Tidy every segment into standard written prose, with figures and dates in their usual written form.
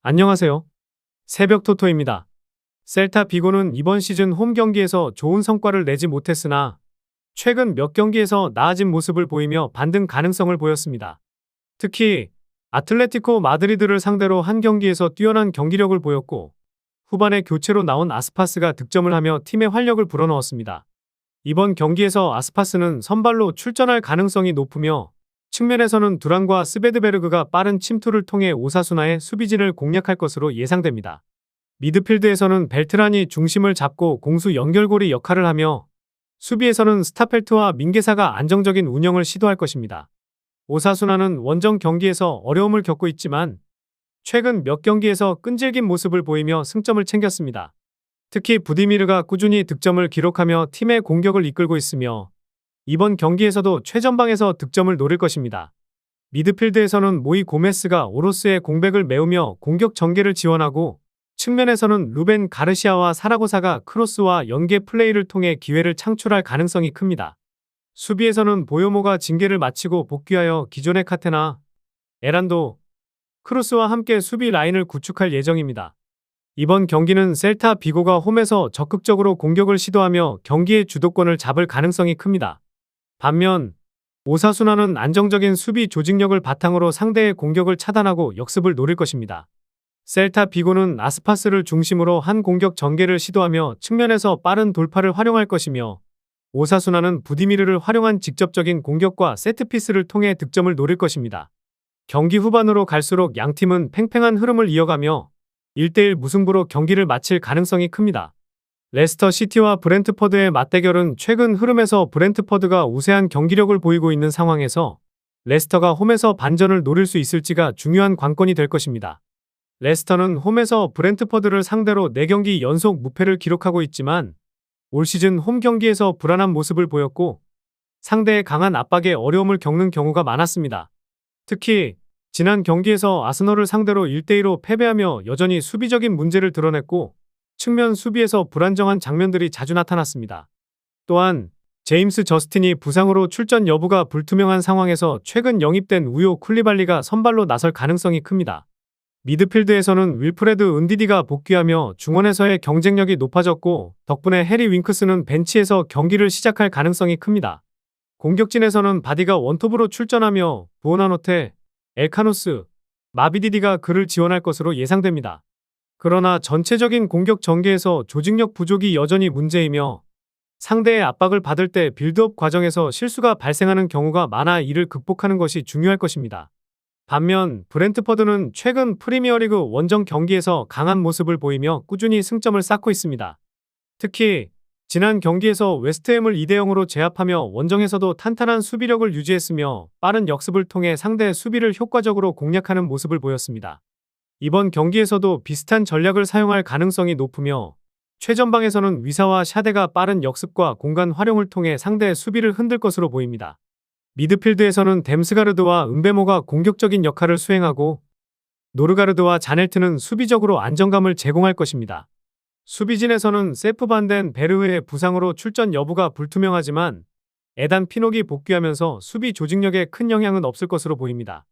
안녕하세요. 새벽 토토입니다. 셀타 비고는 이번 시즌 홈 경기에서 좋은 성과를 내지 못했으나 최근 몇 경기에서 나아진 모습을 보이며 반등 가능성을 보였습니다. 특히 아틀레티코 마드리드를 상대로 한 경기에서 뛰어난 경기력을 보였고 후반에 교체로 나온 아스파스가 득점을 하며 팀의 활력을 불어넣었습니다. 이번 경기에서 아스파스는 선발로 출전할 가능성이 높으며 측면에서는 두란과 스베드베르그가 빠른 침투를 통해 오사수나의 수비진을 공략할 것으로 예상됩니다. 미드필드에서는 벨트란이 중심을 잡고 공수 연결고리 역할을 하며 수비에서는 스타펠트와 민게사가 안정적인 운영을 시도할 것입니다. 오사수나는 원정 경기에서 어려움을 겪고 있지만 최근 몇 경기에서 끈질긴 모습을 보이며 승점을 챙겼습니다. 특히 부디미르가 꾸준히 득점을 기록하며 팀의 공격을 이끌고 있으며 이번 경기에서도 최전방에서 득점을 노릴 것입니다. 미드필드에서는 모이 고메스가 오로스의 공백을 메우며 공격 전개를 지원하고 측면에서는 루벤 가르시아와 사라고사가 크로스와 연계 플레이를 통해 기회를 창출할 가능성이 큽니다. 수비에서는 보요모가 징계를 마치고 복귀하여 기존의 카테나, 에란도, 크루스와 함께 수비 라인을 구축할 예정입니다. 이번 경기는 셀타 비고가 홈에서 적극적으로 공격을 시도하며 경기의 주도권을 잡을 가능성이 큽니다. 반면 오사수나는 안정적인 수비 조직력을 바탕으로 상대의 공격을 차단하고 역습을 노릴 것입니다. 셀타 비고는 아스파스를 중심으로 한 공격 전개를 시도하며 측면에서 빠른 돌파를 활용할 것이며 오사수나는 부디미르를 활용한 직접적인 공격과 세트피스를 통해 득점을 노릴 것입니다. 경기 후반으로 갈수록 양팀은 팽팽한 흐름을 이어가며 1대1 무승부로 경기를 마칠 가능성이 큽니다. 레스터 시티와 브렌트퍼드의 맞대결은 최근 흐름에서 브렌트퍼드가 우세한 경기력을 보이고 있는 상황에서 레스터가 홈에서 반전을 노릴 수 있을지가 중요한 관건이 될 것입니다. 레스터는 홈에서 브렌트퍼드를 상대로 4경기 연속 무패를 기록하고 있지만 올 시즌 홈 경기에서 불안한 모습을 보였고 상대의 강한 압박에 어려움을 겪는 경우가 많았습니다. 특히 지난 경기에서 아스널을 상대로 1대2로 패배하며 여전히 수비적인 문제를 드러냈고 측면 수비에서 불안정한 장면들이 자주 나타났습니다. 또한 제임스 저스틴이 부상으로 출전 여부가 불투명한 상황에서 최근 영입된 우요 쿨리발리가 선발로 나설 가능성이 큽니다. 미드필드에서는 윌프레드 은디디가 복귀하며 중원에서의 경쟁력이 높아졌고 덕분에 해리 윙크스는 벤치에서 경기를 시작할 가능성이 큽니다. 공격진에서는 바디가 원톱으로 출전하며 부오나노테, 엘카노스, 마비디디가 그를 지원할 것으로 예상됩니다. 그러나 전체적인 공격 전개에서 조직력 부족이 여전히 문제이며 상대의 압박을 받을 때 빌드업 과정에서 실수가 발생하는 경우가 많아 이를 극복하는 것이 중요할 것입니다. 반면 브렌트퍼드는 최근 프리미어리그 원정 경기에서 강한 모습을 보이며 꾸준히 승점을 쌓고 있습니다. 특히 지난 경기에서 웨스트햄을 2대0으로 제압하며 원정에서도 탄탄한 수비력을 유지했으며 빠른 역습을 통해 상대의 수비를 효과적으로 공략하는 모습을 보였습니다. 이번 경기에서도 비슷한 전략을 사용할 가능성이 높으며 최전방에서는 위사와 샤데가 빠른 역습과 공간 활용을 통해 상대의 수비를 흔들 것으로 보입니다. 미드필드에서는 댐스가르드와 은베모가 공격적인 역할을 수행하고 노르가르드와 자넬트는 수비적으로 안정감을 제공할 것입니다. 수비진에서는 세프 반덴 베르흐의 부상으로 출전 여부가 불투명하지만 에단 피녹이 복귀하면서 수비 조직력에 큰 영향은 없을 것으로 보입니다.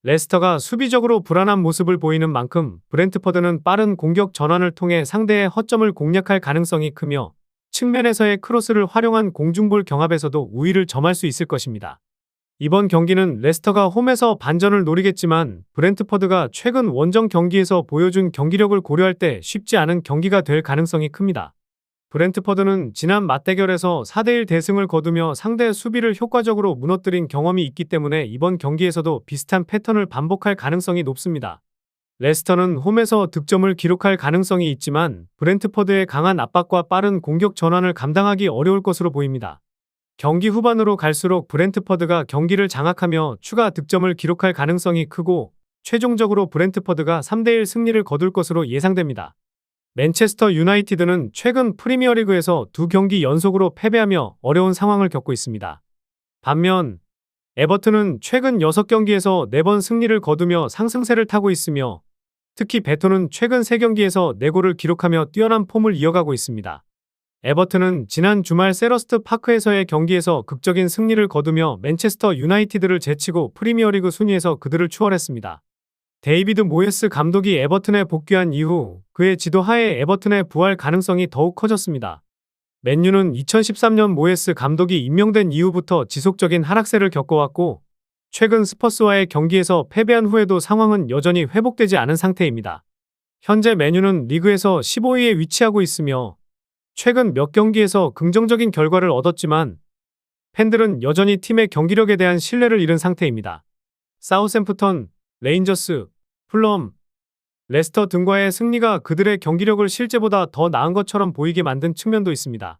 레스터가 수비적으로 불안한 모습을 보이는 만큼 브렌트퍼드는 빠른 공격 전환을 통해 상대의 허점을 공략할 가능성이 크며 측면에서의 크로스를 활용한 공중볼 경합에서도 우위를 점할 수 있을 것입니다. 이번 경기는 레스터가 홈에서 반전을 노리겠지만 브렌트퍼드가 최근 원정 경기에서 보여준 경기력을 고려할 때 쉽지 않은 경기가 될 가능성이 큽니다. 브렌트퍼드는 지난 맞대결에서 4대1 대승을 거두며 상대의 수비를 효과적으로 무너뜨린 경험이 있기 때문에 이번 경기에서도 비슷한 패턴을 반복할 가능성이 높습니다. 레스터는 홈에서 득점을 기록할 가능성이 있지만 브렌트퍼드의 강한 압박과 빠른 공격 전환을 감당하기 어려울 것으로 보입니다. 경기 후반으로 갈수록 브렌트퍼드가 경기를 장악하며 추가 득점을 기록할 가능성이 크고 최종적으로 브렌트퍼드가 3대1 승리를 거둘 것으로 예상됩니다. 맨체스터 유나이티드는 최근 프리미어리그에서 2경기 연속으로 패배하며 어려운 상황을 겪고 있습니다. 반면 에버튼은 최근 6경기에서 4번 승리를 거두며 상승세를 타고 있으며 특히 베토는 최근 3경기에서 4골을 기록하며 뛰어난 폼을 이어가고 있습니다. 에버튼은 지난 주말 셀허스트 파크에서의 경기에서 극적인 승리를 거두며 맨체스터 유나이티드를 제치고 프리미어리그 순위에서 그들을 추월했습니다. 데이비드 모예스 감독이 에버튼에 복귀한 이후 그의 지도하에 에버튼의 부활 가능성이 더욱 커졌습니다. 맨유는 2013년 모예스 감독이 임명된 이후부터 지속적인 하락세를 겪어왔고 최근 스퍼스와의 경기에서 패배한 후에도 상황은 여전히 회복되지 않은 상태입니다. 현재 맨유는 리그에서 15위에 위치하고 있으며 최근 몇 경기에서 긍정적인 결과를 얻었지만 팬들은 여전히 팀의 경기력에 대한 신뢰를 잃은 상태입니다. 사우샘프턴, 레인저스, 풀럼, 레스터 등과의 승리가 그들의 경기력을 실제보다 더 나은 것처럼 보이게 만든 측면도 있습니다.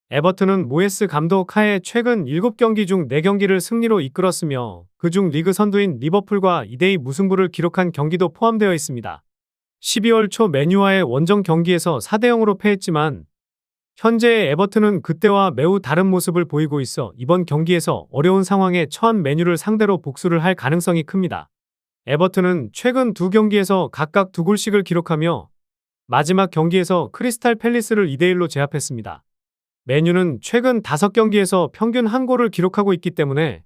에버튼은 모예스 감독 하에 최근 7경기 중 4경기를 승리로 이끌었으며 그중 리그 선두인 리버풀과 2대2 무승부를 기록한 경기도 포함되어 있습니다. 12월 초 맨유와의 원정 경기에서 4대0으로 패했지만 현재의 에버튼은 그때와 매우 다른 모습을 보이고 있어 이번 경기에서 어려운 상황에 처한 맨유를 상대로 복수를 할 가능성이 큽니다. 에버튼은 최근 2경기에서 각각 2골씩을 기록하며 마지막 경기에서 크리스탈 팰리스를 2대1로 제압했습니다. 맨유는 최근 5경기에서 평균 1골을 기록하고 있기 때문에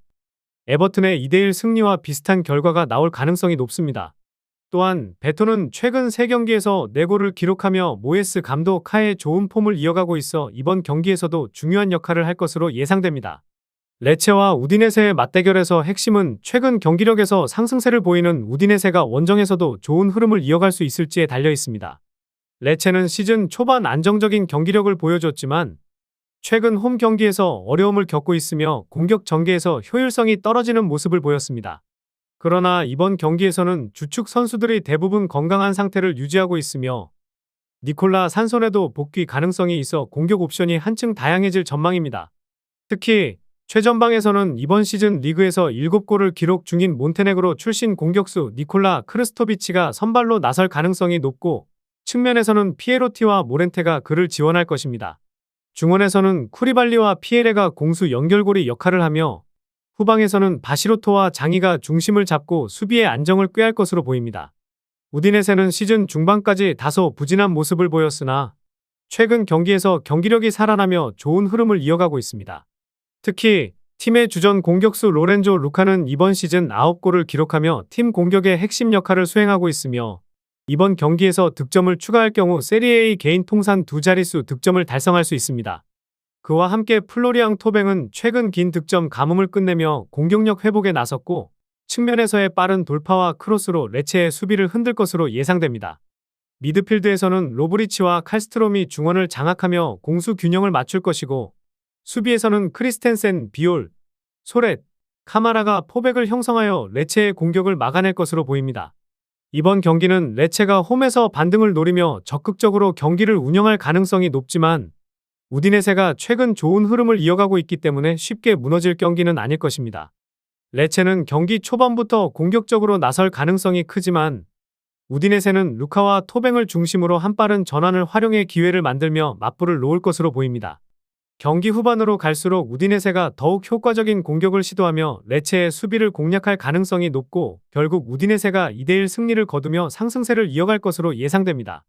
에버튼의 2대1 승리와 비슷한 결과가 나올 가능성이 높습니다. 또한 베토는 최근 3경기에서 4골을 기록하며 모예스 감독 하에 좋은 폼을 이어가고 있어 이번 경기에서도 중요한 역할을 할 것으로 예상됩니다. 레체와 우디네세의 맞대결에서 핵심은 최근 경기력에서 상승세를 보이는 우디네세가 원정에서도 좋은 흐름을 이어갈 수 있을지에 달려 있습니다. 레체는 시즌 초반 안정적인 경기력을 보여줬지만 최근 홈 경기에서 어려움을 겪고 있으며 공격 전개에서 효율성이 떨어지는 모습을 보였습니다. 그러나 이번 경기에서는 주축 선수들이 대부분 건강한 상태를 유지하고 있으며 니콜라 산손에도 복귀 가능성이 있어 공격 옵션이 한층 다양해질 전망입니다. 특히 최전방에서는 이번 시즌 리그에서 7골을 기록 중인 몬테네그로 출신 공격수 니콜라 크르스토비치가 선발로 나설 가능성이 높고 측면에서는 피에로티와 모렌테가 그를 지원할 것입니다. 중원에서는 쿠리발리와 피에레가 공수 연결고리 역할을 하며 후방에서는 바시로토와 장이가 중심을 잡고 수비의 안정을 꾀할 것으로 보입니다. 우디네세는 시즌 중반까지 다소 부진한 모습을 보였으나 최근 경기에서 경기력이 살아나며 좋은 흐름을 이어가고 있습니다. 특히 팀의 주전 공격수 로렌조 루카는 이번 시즌 9골을 기록하며 팀 공격의 핵심 역할을 수행하고 있으며 이번 경기에서 득점을 추가할 경우 세리에A 개인 통산 2자릿수 득점을 달성할 수 있습니다. 그와 함께 플로리앙 토뱅은 최근 긴 득점 가뭄을 끝내며 공격력 회복에 나섰고 측면에서의 빠른 돌파와 크로스로 레체의 수비를 흔들 것으로 예상됩니다. 미드필드에서는 로브리치와 칼스트롬이 중원을 장악하며 공수 균형을 맞출 것이고 수비에서는 크리스텐센, 비올, 소렛, 카마라가 포백을 형성하여 레체의 공격을 막아낼 것으로 보입니다. 이번 경기는 레체가 홈에서 반등을 노리며 적극적으로 경기를 운영할 가능성이 높지만 우디네세가 최근 좋은 흐름을 이어가고 있기 때문에 쉽게 무너질 경기는 아닐 것입니다. 레체는 경기 초반부터 공격적으로 나설 가능성이 크지만 우디네세는 루카와 토뱅을 중심으로 한 빠른 전환을 활용해 기회를 만들며 맞불을 놓을 것으로 보입니다. 경기 후반으로 갈수록 우디네세가 더욱 효과적인 공격을 시도하며 레체의 수비를 공략할 가능성이 높고 결국 우디네세가 2대1 승리를 거두며 상승세를 이어갈 것으로 예상됩니다.